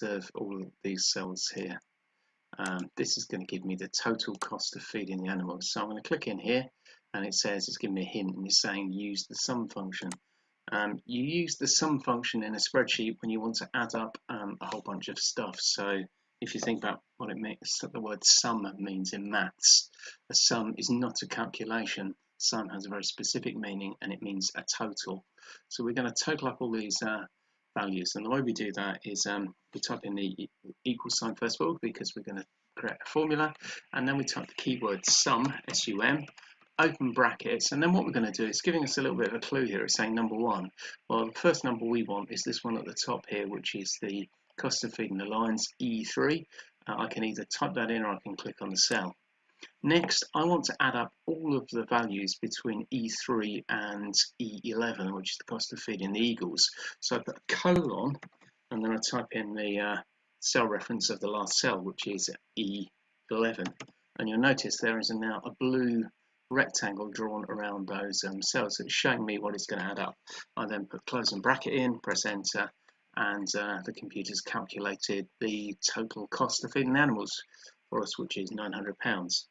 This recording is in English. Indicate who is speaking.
Speaker 1: of all of these cells here. This is going to give me the total cost of feeding the animals. So I'm going to click in here, and it says, it's giving me a hint, and it's saying use the sum function. You use the sum function in a spreadsheet when you want to add up a whole bunch of stuff. So if you think about what it means, the word sum means in maths, a sum is not a calculation. Sum has a very specific meaning, and it means a total. So we're going to total up all these values, and the way we do that is we type in the equal sign first of all, because we're going to create a formula, and then we type the keyword sum, S-U-M, open brackets, and then what we're going to do, it's giving us a little bit of a clue here. It's saying number one. Well, the first number we want is this one at the top here, which is the cost of feeding the lines, E3. I can either type that in or I can click on the cell. Next, I want to add up all of the values between E3 and E11, which is the cost of feeding the eagles. So I put a colon, and then I type in the cell reference of the last cell, which is E11. And you'll notice there is now a blue rectangle drawn around those cells. So it's showing me what it's going to add up. I then put close and bracket in, press enter, and the computer's calculated the total cost of feeding the animals for us, which is £900.